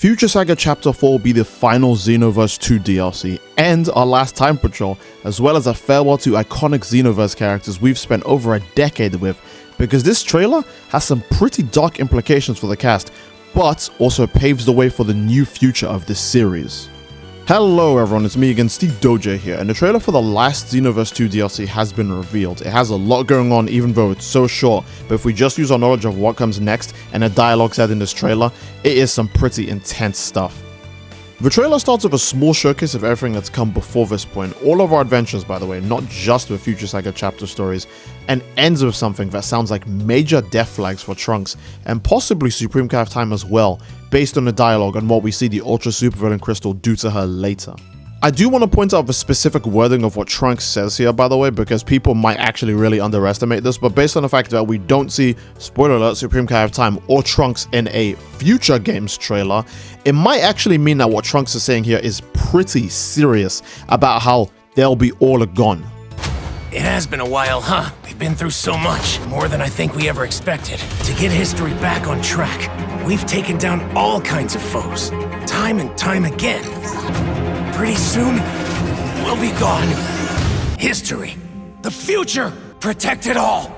Future Saga Chapter 4 will be the final Xenoverse 2 DLC, and our last time patrol, as well as a farewell to iconic Xenoverse characters we've spent over a decade with, because this trailer has some pretty dark implications for the cast, but also paves the way for the new future of this series. Hello everyone, it's me again, Steve Doja here, and the trailer for the last Xenoverse 2 DLC has been revealed. It has a lot going on even though it's so short, but if we just use our knowledge of what comes next and the dialogue said in this trailer, it is some pretty intense stuff. The trailer starts with a small showcase of everything that's come before this point, all of our adventures by the way, not just with Future Saga Chapter stories, and ends with something that sounds like major death flags for Trunks, and possibly Supreme Kai of Time as well, based on the dialogue and what we see the Ultra Supervillain Crystal do to her later. I do want to point out the specific wording of what Trunks says here by the way, because people might actually really underestimate this, but based on the fact that we don't see, spoiler alert, Supreme Kai of Time or Trunks in a future games trailer, it might actually mean that what Trunks is saying here is pretty serious about how they'll be all gone. It has been a while, huh? We've been through so much, more than I think we ever expected. To get history back on track, we've taken down all kinds of foes, time and time again. Pretty soon, we'll be gone. History, the future, protect it all.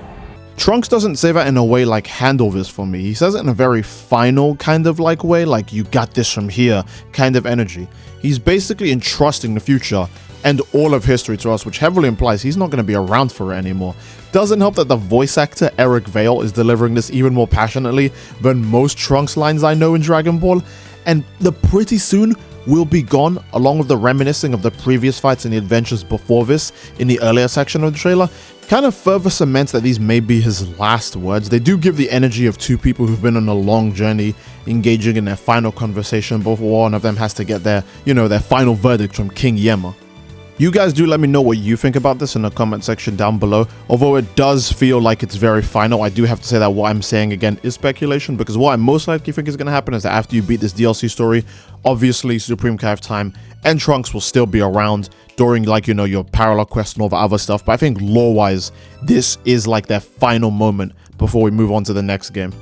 Trunks doesn't say that in a way like handle this for me. He says it in a very final kind of like way, like you got this from here kind of energy. He's basically entrusting the future and all of history to us, which heavily implies he's not going to be around for it anymore. Doesn't help that the voice actor Eric Vale is delivering this even more passionately than most Trunks lines I know in Dragon Ball, and the pretty soon will be gone, along with the reminiscing of the previous fights and the adventures before this in the earlier section of the trailer, kind of further cements that these may be his last words. They do give the energy of two people who've been on a long journey, engaging in their final conversation before one of them has to get their, their final verdict from King Yema. You guys do let me know what you think about this in the comment section down below. Although it does feel like it's very final, I do have to say that what I'm saying again is speculation, because what I most likely think is going to happen is that after you beat this DLC story, obviously Supreme Kai of Time and Trunks will still be around during your parallel quest and all the other stuff, but I think lore-wise, this is like their final moment before we move on to the next game.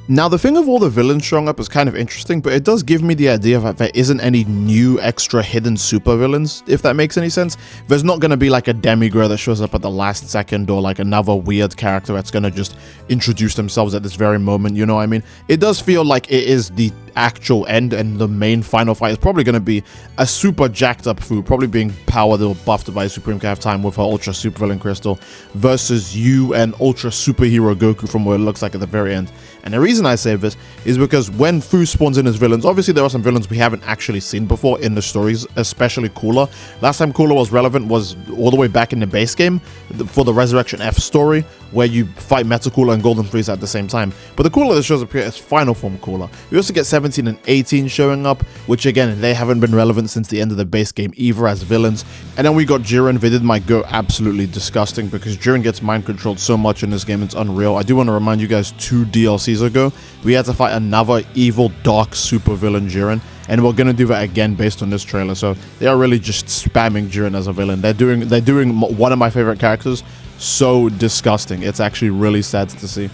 Now, the thing of all the villains showing up is kind of interesting, but it does give me the idea that there isn't any new extra hidden supervillains, if that makes any sense. There's not going to be like a demigod that shows up at the last second, or like another weird character that's going to just introduce themselves at this very moment, you know what I mean? It does feel like it is the actual end, and the main final fight is probably going to be a super jacked up Fu, probably being powered or buffed by Supreme Kai of Time with her Ultra Supervillain Crystal, versus you and Ultra Superhero Goku from what it looks like at the very end. And the reason I say this is because when Fu spawns in as villains, obviously there are some villains we haven't actually seen before in the stories, especially Cooler. Last time Cooler was relevant was all the way back in the base game for the Resurrection F story, where you fight Meta Cooler and Golden Frieza at the same time. But the Cooler that shows up here is Final Form Cooler. We also get 17 and 18 showing up, which again, they haven't been relevant since the end of the base game either as villains. And then we got Jiren. They did might go absolutely disgusting, because Jiren gets mind controlled so much in this game, it's unreal. I do want to remind you guys, 2 DLCs ago, we had to fight another evil, dark super villain Jiren, and we're gonna do that again based on this trailer. So they are really just spamming Jiren as a villain. They're doing one of my favorite characters so disgusting. It's actually really sad to see.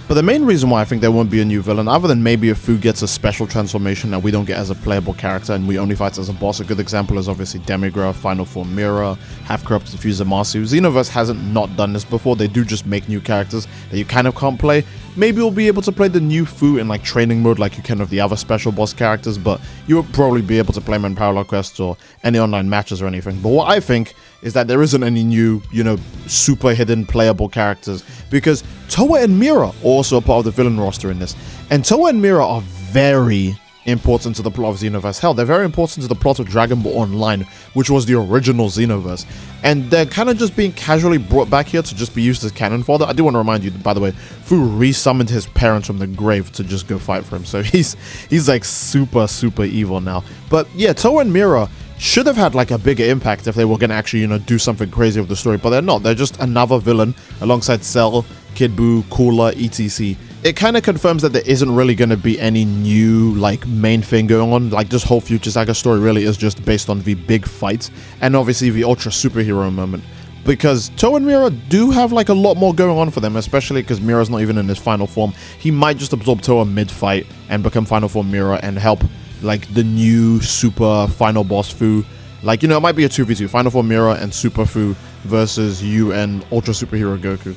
But the main reason why I think there won't be a new villain, other than maybe if Fu gets a special transformation that we don't get as a playable character and we only fight as a boss. A good example is obviously Demigra, Final Form Mira, Half Corrupted Fuser Masu. Xenoverse hasn't not done this before. They do just make new characters that you kind of can't play. Maybe we'll be able to play the new Fu in like training mode like you can with the other special boss characters, but you won't probably be able to play them in parallel quests or any online matches or anything. But what I think is that there isn't any new, super hidden playable characters, because Toa and Mira are also a part of the villain roster in this. And Toa and Mira are very important to the plot of Xenoverse. Hell, they're very important to the plot of Dragon Ball Online, which was the original Xenoverse. And they're kind of just being casually brought back here to just be used as canon fodder. I do want to remind you, by the way, Fu re-summoned his parents from the grave to just go fight for him. So he's like super, super evil now. But yeah, Toa and Mira should have had like a bigger impact if they were going to actually, do something crazy with the story, but they're not. They're just another villain alongside Cell, Kid Buu, Cooler, etc. It kind of confirms that there isn't really going to be any new like main thing going on. Like this whole Future Saga story really is just based on the big fight and obviously the Ultra Superhero moment. because Toe and Mira do have like a lot more going on for them, especially because Mira's not even in his final form. He might just absorb Toa mid-fight and become final form Mira and help like the new super final boss Fu. Like, you know, it might be a 2v2, final form Mira and Super Fu versus you and Ultra Superhero Goku.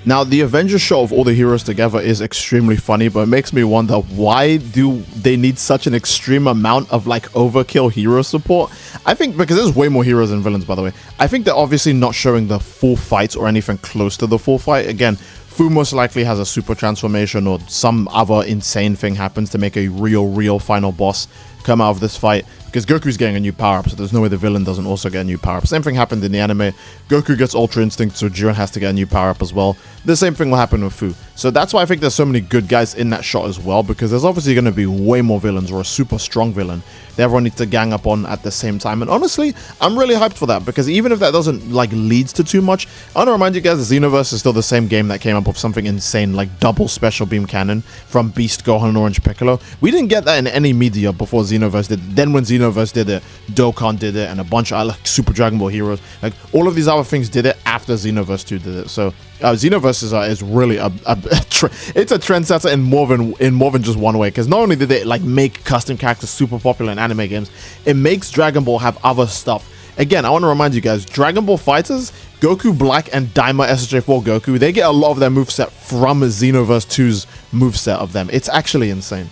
Now, the Avengers show of all the heroes together is extremely funny, but it makes me wonder, why do they need such an extreme amount of like overkill hero support? I think because there's way more heroes than villains, by the way. I think they're obviously not showing the full fight or anything close to the full fight. Again, Fu most likely has a super transformation or some other insane thing happens to make a real final boss come out of this fight, because Goku's getting a new power-up, so there's no way the villain doesn't also get a new power-up. Same thing happened in the anime. Goku gets Ultra Instinct, so Jiren has to get a new power-up as well. The same thing will happen with Fu. So that's why I think there's so many good guys in that shot as well, because there's obviously going to be way more villains, or a super strong villain that everyone needs to gang up on at the same time. And honestly, I'm really hyped for that, because even if that doesn't like leads to too much, I want to remind you guys that Xenoverse is still the same game that came up with something insane like double special beam cannon from Beast, Gohan, and Orange Piccolo. We didn't get that in any media before Xenoverse did. Then when Xenoverse did it, Dokkan did it, and a bunch of like Super Dragon Ball heroes, like all of these other things did it after Xenoverse 2 did it. So Xenoverse is really it's a trendsetter in more than just one way, because not only did it like make custom characters super popular in anime games, it makes Dragon Ball have other stuff. Again, I want to remind you guys, Dragon Ball Fighters, Goku Black and Daima SJ4 Goku, they get a lot of their moveset from Xenoverse 2's moveset of them. It's actually insane.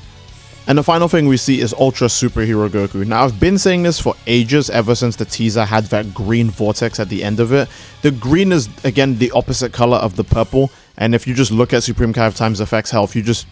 And the final thing we see is Ultra Superhero Goku. Now, I've been saying this for ages, ever since the teaser had that green vortex at the end of it. The green is, again, the opposite color of the purple. And if you just look at Supreme Kai of Time's effects, hell, if you just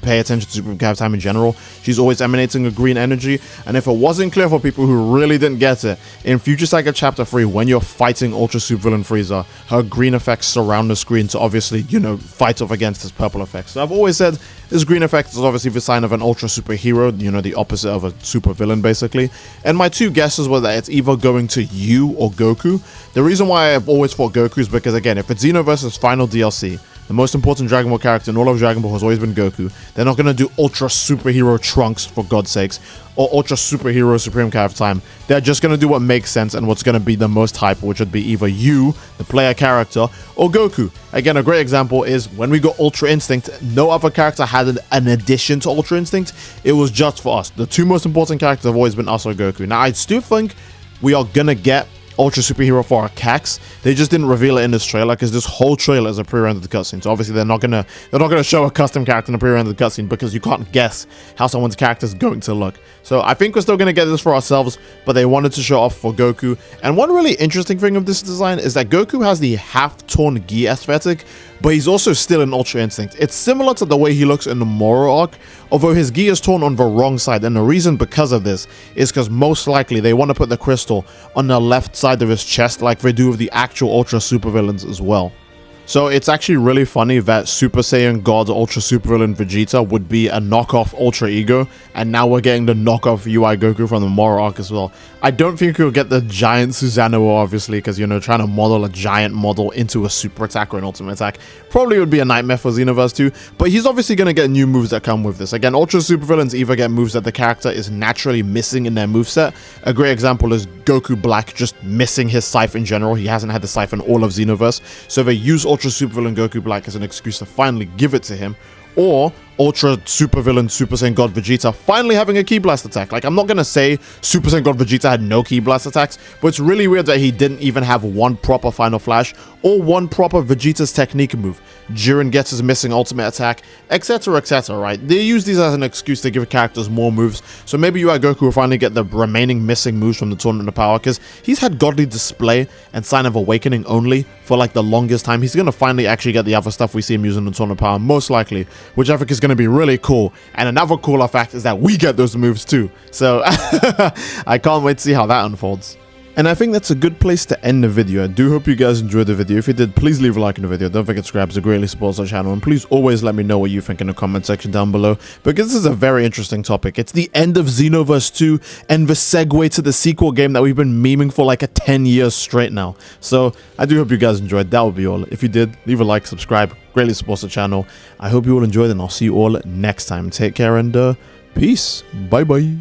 pay attention to Supreme Kai of Time in general, she's always emanating a green energy. And if it wasn't clear for people who really didn't get it, in Future Saga Chapter 3, when you're fighting Ultra Supervillain Frieza, her green effects surround the screen to obviously, you know, fight off against his purple effects. So I've always said this green effect is obviously the sign of an Ultra Superhero, you know, the opposite of a super villain, basically. And my two guesses were that it's either going to you or Goku. The reason why I've always thought Goku is because, again, if it's Xenoverse's final DLC, the most important Dragon Ball character in all of Dragon Ball has always been Goku. They're not going to do Ultra Superhero Trunks, for God's sakes, or Ultra Superhero Supreme Kai of Time. They're just going to do what makes sense and what's going to be the most hype, which would be either you, the player character, or Goku. Again, a great example is when we got Ultra Instinct, no other character had an addition to Ultra Instinct. It was just for us. The two most important characters have always been us or Goku. Now, I still think we are going to get Ultra Superhero for our Cax. They just didn't reveal it in this trailer, because this whole trailer is a pre-rendered cutscene. So obviously they're not gonna show a custom character in a pre-rendered cutscene, because you can't guess how someone's character is going to look. So I think we're still gonna get this for ourselves, but they wanted to show off for Goku. And one really interesting thing of this design is that Goku has the half-torn gi aesthetic, but he's also still in Ultra Instinct. It's similar to the way he looks in the Moro arc, although his gi is torn on the wrong side, and the reason because of this is because most likely they want to put the crystal on the left side of his chest like they do with the actual Ultra Supervillains as well. So it's actually really funny that Super Saiyan God Ultra Supervillain Vegeta would be a knockoff Ultra Ego, and now we're getting the knockoff UI Goku from the Moro arc as well. I don't think we'll get the giant Susanoo, obviously, because, you know, trying to model a giant model into a super attack or an ultimate attack probably would be a nightmare for Xenoverse 2, but he's obviously going to get new moves that come with this. Again, Ultra Supervillains either get moves that the character is naturally missing in their moveset. A great example is Goku Black just missing his Scythe in general. He hasn't had the Scythe in all of Xenoverse, so they use Ultra Supervillain Goku Black as an excuse to finally give it to him. Or Ultra Supervillain Super Saiyan God Vegeta finally having a Ki Blast attack. Like, I'm not gonna say Super Saiyan God Vegeta had no Ki Blast attacks, but it's really weird that he didn't even have one proper Final Flash or one proper Vegeta's technique move. Jiren gets his missing ultimate attack, etc, etc, right? They use these as an excuse to give characters more moves, so maybe UI Goku will finally get the remaining missing moves from the Tournament of Power, because he's had Godly Display and Sign of Awakening only for like the longest time. He's gonna finally actually get the other stuff we see him using in the Tournament of Power, most likely, which I think is gonna be really cool. And another cooler fact is that we get those moves too, so I can't wait to see how that unfolds. And I think that's a good place to end the video. I do hope you guys enjoyed the video. If you did, please leave a like in the video. Don't forget to subscribe, it greatly supports our channel. And please always let me know what you think in the comment section down below, because this is a very interesting topic. It's the end of Xenoverse 2 and the segue to the sequel game that we've been memeing for like 10 years straight now. So I do hope you guys enjoyed. That would be all. If you did, leave a like, subscribe, greatly supports the channel. I hope you all enjoyed, and I'll see you all next time. Take care and peace. Bye bye.